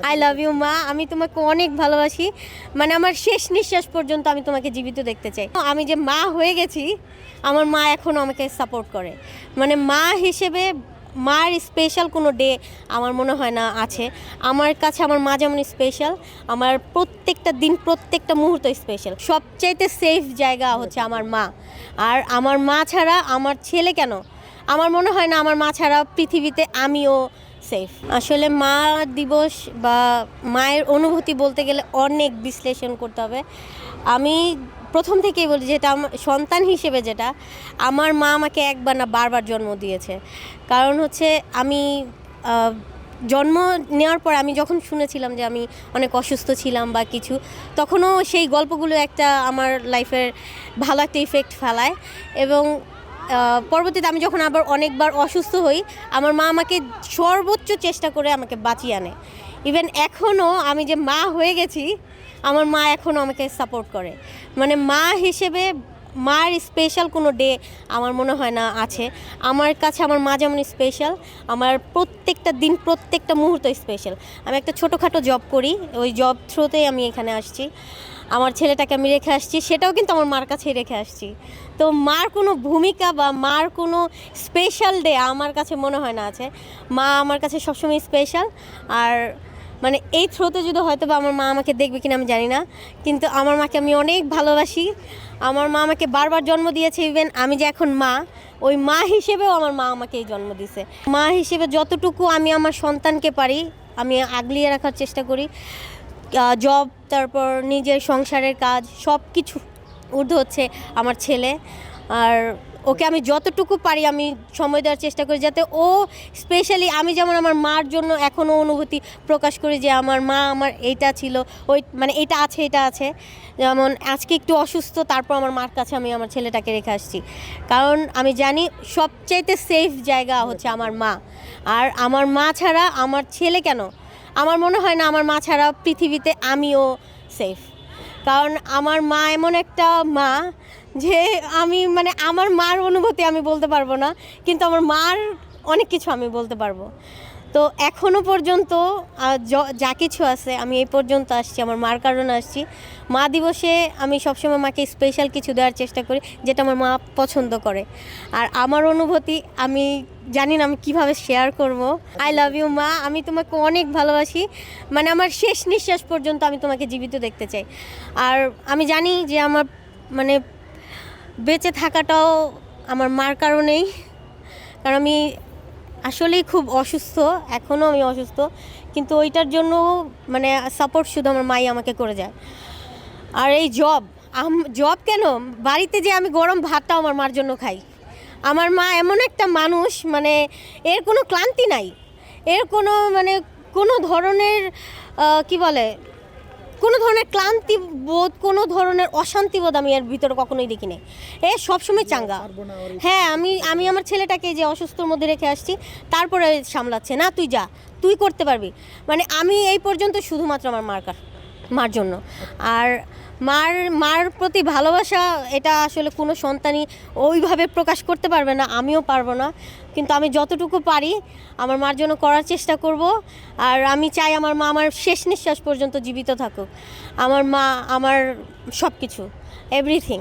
I love you মা। আমি তোমাকে অনেক ভালোবাসি, মানে আমার শেষ নিঃশ্বাস পর্যন্ত আমি তোমাকে জীবিত দেখতে চাই। আমি যে মা হয়ে গেছি, আমার মা এখনও আমাকে সাপোর্ট করে। মানে মা হিসেবে মার স্পেশাল কোনো ডে আমার মনে হয় না আছে। আমার কাছে আমার মা যেমন স্পেশাল, আমার প্রত্যেকটা দিন প্রত্যেকটা মুহূর্ত স্পেশাল। সবচাইতে সেফ জায়গা হচ্ছে আমার মা। আর আমার মা ছাড়া আমার ছেলে কেন, আমার মনে হয় না আমার মা ছাড়া পৃথিবীতে আমিও সেফ। আসলে মা দিবস বা মায়ের অনুভূতি বলতে গেলে অনেক বিশ্লেষণ করতে হবে। আমি প্রথম থেকেই বলি, যেটা আমার সন্তান হিসেবে, যেটা আমার মা আমাকে একবার না বারবার জন্ম দিয়েছে। কারণ হচ্ছে আমি জন্ম নেওয়ার পর আমি যখন শুনেছিলাম যে আমি অনেক অসুস্থ ছিলাম বা কিছু, তখনও সেই গল্পগুলো একটা আমার লাইফের ভালো একটা ইফেক্ট ফেলায়। এবং পরবর্তীতে আমি যখন আবার অনেকবার অসুস্থ হই, আমার মা আমাকে সর্বোচ্চ চেষ্টা করে আমাকে বাঁচিয়ে আনে। ইভেন এখনও আমি যে মা হয়ে গেছি, আমার মা এখনও আমাকে সাপোর্ট করে। মানে মা হিসেবে মার স্পেশাল কোনো ডে আমার মনে হয় না আছে। আমার কাছে আমার মা যেমন স্পেশাল, আমার প্রত্যেকটা দিন প্রত্যেকটা মুহূর্ত স্পেশাল। আমি একটা ছোটোখাটো জব করি, ওই জব থ্রুতেই আমি এখানে আসছি। আমার ছেলেটাকে আমি রেখে আসছি, সেটাও কিন্তু আমার মার কাছেই রেখে আসছি। তো মার কোনো ভূমিকা বা মার কোনো স্পেশাল ডে আমার কাছে মনে হয় না আছে। মা আমার কাছে সবসময় স্পেশাল। আর মানে এই থ্রোতে যদি হয়তো বা আমার মা আমাকে দেখবে কিনা আমি জানি না, কিন্তু আমার মাকে আমি অনেক ভালোবাসি। আমার মা আমাকে বারবার জন্ম দিয়েছে। ইভেন আমি যে এখন মা, ওই মা হিসেবেও আমার মা আমাকে এই জন্ম দিয়েছে। মা হিসেবে যতটুকু আমি আমার সন্তানকে পারি আমি আগলিয়ে রাখার চেষ্টা করি। জব, তারপর নিজের সংসারের কাজ, সব কিছু ঊর্ধ্বে হচ্ছে আমার ছেলে। আর ওকে আমি যতটুকু পারি আমি সময় দেওয়ার চেষ্টা করি, যাতে ও স্পেশালি, আমি যেমন আমার মার জন্য এখনও অনুভূতি প্রকাশ করি যে আমার মা আমার এইটা ছিল, ওই মানে এটা আছে, এটা আছে। যেমন আজকে একটু অসুস্থ, তারপর আমার মার কাছে আমি আমার ছেলেটাকে রেখে আসছি। কারণ আমি জানি সবচাইতে সেফ জায়গা হচ্ছে আমার মা। আর আমার মা ছাড়া আমার ছেলে কেন, আমার মনে হয় না আমার মা ছাড়া পৃথিবীতে আমিও সেফ। কারণ আমার মা এমন একটা মা যে আমি মানে আমার মার অনুভূতি আমি বলতে পারবো না, কিন্তু আমার মার অনেক কিছু আমি বলতে পারবো। তো এখনও পর্যন্ত যা কিছু আছে আমি এই পর্যন্ত আসছি আমার মার কারণে আসছি। মা দিবসে আমি সবসময় মাকে স্পেশাল কিছু দেওয়ার চেষ্টা করি, যেটা আমার মা পছন্দ করে। আর আমার অনুভূতি আমি জানি না আমি কিভাবে শেয়ার করব। আই লাভ ইউ মা। আমি তোমাকে অনেক ভালোবাসি, মানে আমার শেষ নিঃশ্বাস পর্যন্ত আমি তোমাকে জীবিত দেখতে চাই। আর আমি জানি যে আমার মানে বেঁচে থাকাটাও আমার মার কারণেই। কারণ আমি আসলেই খুব অসুস্থ, এখনও আমি অসুস্থ, কিন্তু ওইটার জন্য মানে সাপোর্ট শুধু আমার মাই আমাকে করে যায়। আর এই জব কেন, বাড়িতে যে আমি গরম ভাতটাও আমার মার জন্য খাই। আমার মা এমন একটা মানুষ, মানে এর কোনো ক্লান্তি নাই, এর কোনো মানে কোনো ধরনের কি বলে, কোনো ধরনের ক্লান্তি বোধ, কোনো ধরনের অশান্তি বোধ আমি এর ভিতরে কখনোই দেখি নাই। এ সবসময় চাঙ্গা। হ্যাঁ, আমি আমার ছেলেটাকে যে অসুস্থর মধ্যে রেখে আসছি, তারপরে সামলাচ্ছে, না তুই যা, তুই করতে পারবি। মানে আমি এই পর্যন্ত শুধুমাত্র আমার মার জন্য। আর মার প্রতি ভালোবাসা, এটা আসলে কোনো সন্তানই ওইভাবে প্রকাশ করতে পারবে না, আমিও পারবো না। কিন্তু আমি যতটুকু পারি আমার মার জন্য করার চেষ্টা করব। আর আমি চাই আমার মা আমার শেষ নিঃশ্বাস পর্যন্ত জীবিত থাকুক। আমার মা আমার সব কিছু, এভরিথিং।